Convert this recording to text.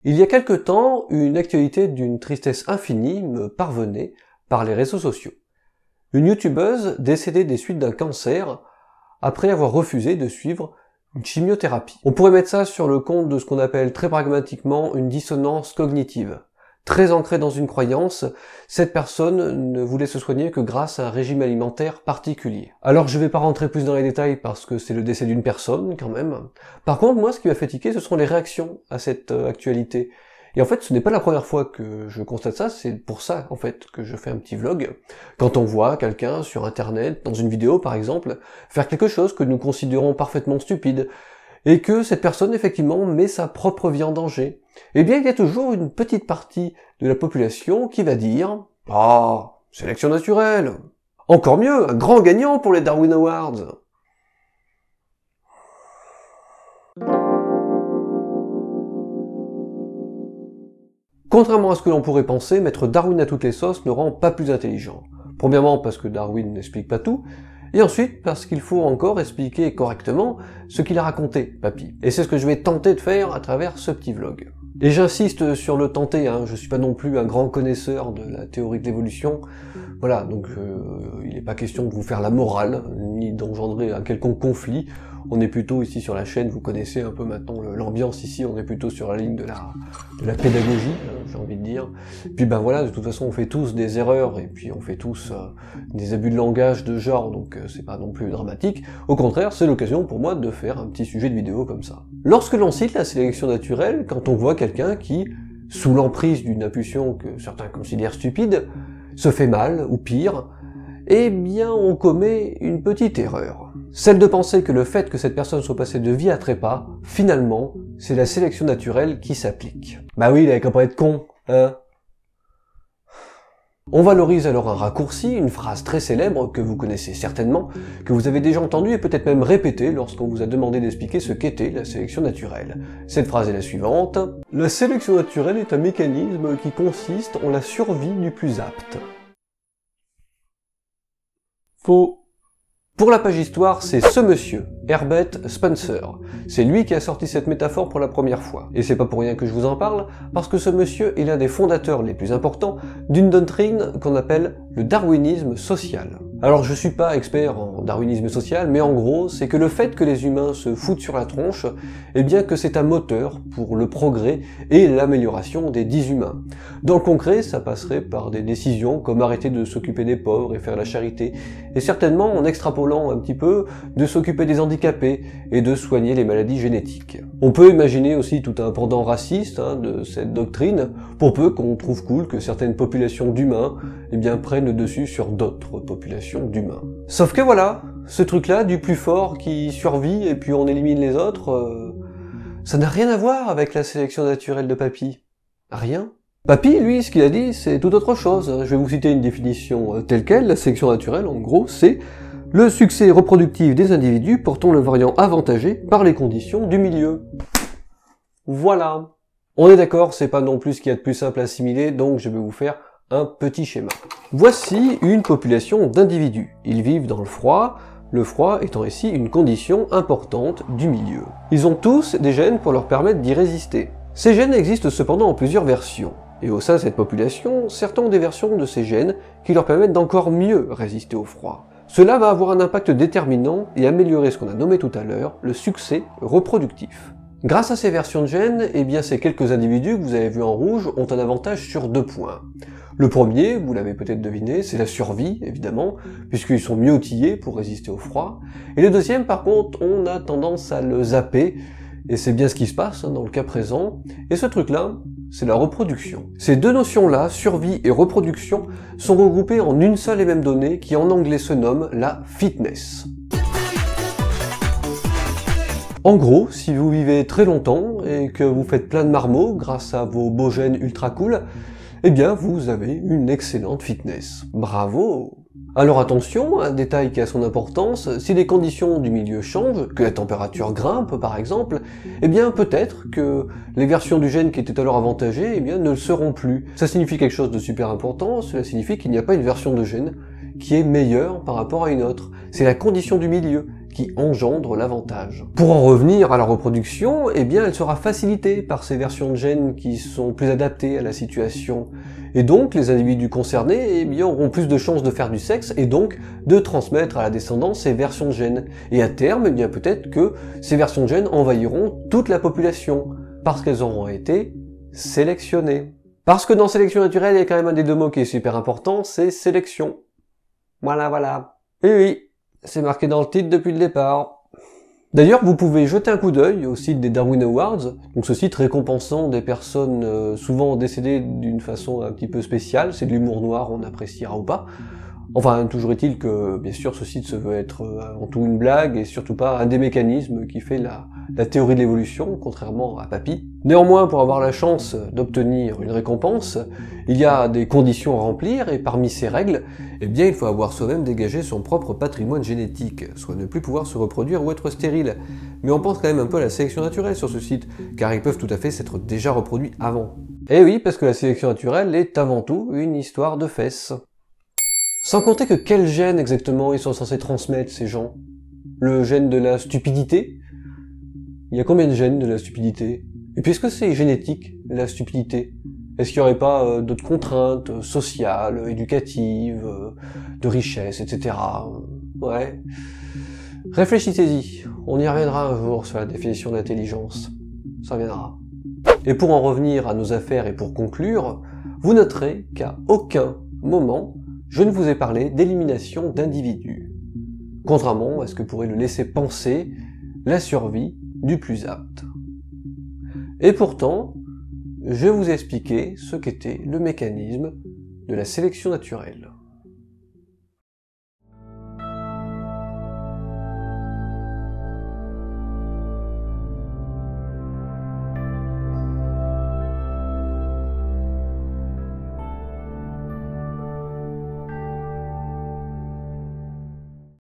Il y a quelque temps, une actualité d'une tristesse infinie me parvenait par les réseaux sociaux. Une youtubeuse décédée des suites d'un cancer après avoir refusé de suivre une chimiothérapie. On pourrait mettre ça sur le compte de ce qu'on appelle très pragmatiquement une dissonance cognitive. Très ancrée dans une croyance, cette personne ne voulait se soigner que grâce à un régime alimentaire particulier. Alors je vais pas rentrer plus dans les détails parce que c'est le décès d'une personne quand même. Par contre, moi ce qui m'a fait tiquer, ce sont les réactions à cette actualité. Et en fait, ce n'est pas la première fois que je constate ça, c'est pour ça en fait que je fais un petit vlog. Quand on voit quelqu'un sur internet, dans une vidéo par exemple, faire quelque chose que nous considérons parfaitement stupide, et que cette personne effectivement met sa propre vie en danger, eh bien il y a toujours une petite partie de la population qui va dire « Ah, sélection naturelle ! Encore mieux, un grand gagnant pour les Darwin Awards !» Contrairement à ce que l'on pourrait penser, mettre Darwin à toutes les sauces ne rend pas plus intelligent. Premièrement parce que Darwin n'explique pas tout, et ensuite parce qu'il faut encore expliquer correctement ce qu'il a raconté, papy. Et c'est ce que je vais tenter de faire à travers ce petit vlog. Et j'insiste sur le tenter, je suis pas non plus un grand connaisseur de la théorie de l'évolution, voilà, donc il n'est pas question de vous faire la morale, ni d'engendrer un quelconque conflit. On est plutôt ici sur la chaîne, vous connaissez un peu maintenant l'ambiance ici, on est plutôt sur la ligne de la pédagogie, j'ai envie de dire. Puis ben voilà, de toute façon on fait tous des erreurs, et puis on fait tous des abus de langage de genre, donc c'est pas non plus dramatique. Au contraire, c'est l'occasion pour moi de faire un petit sujet de vidéo comme ça. Lorsque l'on cite la sélection naturelle, quand on voit quelqu'un qui, sous l'emprise d'une impulsion que certains considèrent stupide, se fait mal, ou pire, eh bien on commet une petite erreur. Celle de penser que le fait que cette personne soit passée de vie à trépas, finalement, c'est la sélection naturelle qui s'applique. Bah oui, il avait qu'à pas être con, hein. On valorise alors un raccourci, une phrase très célèbre que vous connaissez certainement, que vous avez déjà entendue et peut-être même répétée lorsqu'on vous a demandé d'expliquer ce qu'était la sélection naturelle. Cette phrase est la suivante. La sélection naturelle est un mécanisme qui consiste en la survie du plus apte. Faux. Pour la page histoire, c'est ce monsieur, Herbert Spencer. C'est lui qui a sorti cette métaphore pour la première fois. Et c'est pas pour rien que je vous en parle, parce que ce monsieur est l'un des fondateurs les plus importants d'une doctrine qu'on appelle le darwinisme social. Alors je suis pas expert en darwinisme social, mais en gros, c'est que le fait que les humains se foutent sur la tronche, eh bien que c'est un moteur pour le progrès et l'amélioration des dits humains. Dans le concret, ça passerait par des décisions comme arrêter de s'occuper des pauvres et faire la charité, et certainement en extrapolant un petit peu, de s'occuper des handicapés et de soigner les maladies génétiques. On peut imaginer aussi tout un pendant raciste de cette doctrine, pour peu qu'on trouve cool que certaines populations d'humains eh bien, prennent le dessus sur d'autres populations d'humains. Sauf que voilà, ce truc-là, du plus fort qui survit et puis on élimine les autres, ça n'a rien à voir avec la sélection naturelle de Papy. Rien. Papy, lui, ce qu'il a dit, c'est tout autre chose. Je vais vous citer une définition telle quelle. La sélection naturelle, en gros, c'est le succès reproductif des individus portant le variant avantagé par les conditions du milieu. Voilà. On est d'accord, c'est pas non plus ce qu'il y a de plus simple à assimiler, donc je vais vous faire un petit schéma. Voici une population d'individus. Ils vivent dans le froid étant ici une condition importante du milieu. Ils ont tous des gènes pour leur permettre d'y résister. Ces gènes existent cependant en plusieurs versions. Et au sein de cette population, certains ont des versions de ces gènes qui leur permettent d'encore mieux résister au froid. Cela va avoir un impact déterminant et améliorer ce qu'on a nommé tout à l'heure, le succès reproductif. Grâce à ces versions de gènes, eh bien ces quelques individus que vous avez vus en rouge ont un avantage sur 2 points. Le premier, vous l'avez peut-être deviné, c'est la survie, évidemment, puisqu'ils sont mieux outillés pour résister au froid. Et le deuxième, par contre, on a tendance à le zapper, et c'est bien ce qui se passe dans le cas présent. Et ce truc-là, c'est la reproduction. Ces deux notions-là, survie et reproduction, sont regroupées en une seule et même donnée qui en anglais se nomme la fitness. En gros, si vous vivez très longtemps et que vous faites plein de marmots grâce à vos beaux gènes ultra cool, eh bien vous avez une excellente fitness. Bravo! Alors attention, un détail qui a son importance, si les conditions du milieu changent, que la température grimpe par exemple, eh bien peut-être que les versions du gène qui étaient alors avantagées eh bien, ne le seront plus. Ça signifie quelque chose de super important, cela signifie qu'il n'y a pas une version de gène qui est meilleure par rapport à une autre. C'est la condition du milieu qui engendre l'avantage. Pour en revenir à la reproduction, eh bien elle sera facilitée par ces versions de gènes qui sont plus adaptées à la situation. Et donc les individus concernés eh bien, auront plus de chances de faire du sexe et donc de transmettre à la descendance ces versions de gènes. Et à terme, eh bien peut-être que ces versions de gènes envahiront toute la population, parce qu'elles auront été sélectionnées. Parce que dans sélection naturelle, il y a quand même un des deux mots qui est super important, c'est sélection. Voilà. Et oui, c'est marqué dans le titre depuis le départ. D'ailleurs, vous pouvez jeter un coup d'œil au site des Darwin Awards, donc ce site récompensant des personnes souvent décédées d'une façon un petit peu spéciale, c'est de l'humour noir, on appréciera ou pas. Enfin, toujours est-il que, bien sûr, ce site se veut être avant tout une blague, et surtout pas un des mécanismes qui fait la théorie de l'évolution, contrairement à Papy. Néanmoins, pour avoir la chance d'obtenir une récompense, il y a des conditions à remplir, et parmi ces règles, eh bien, il faut avoir soi-même dégagé son propre patrimoine génétique, soit ne plus pouvoir se reproduire ou être stérile. Mais on pense quand même un peu à la sélection naturelle sur ce site, car ils peuvent tout à fait s'être déjà reproduits avant. Et oui, parce que la sélection naturelle est avant tout une histoire de fesses. Sans compter que quel gène exactement ils sont censés transmettre, ces gens? Le gène de la stupidité? Il y a combien de gènes de la stupidité? Et puis est-ce que c'est génétique, la stupidité? Est-ce qu'il n'y aurait pas d'autres contraintes sociales, éducatives, de richesse, etc. Ouais. Réfléchissez-y, on y reviendra un jour sur la définition d'intelligence. Ça reviendra. Et pour en revenir à nos affaires et pour conclure, vous noterez qu'à aucun moment, je ne vous ai parlé d'élimination d'individus, contrairement à ce que pourrait le laisser penser la survie du plus apte. Et pourtant, je vais vous expliquer ce qu'était le mécanisme de la sélection naturelle.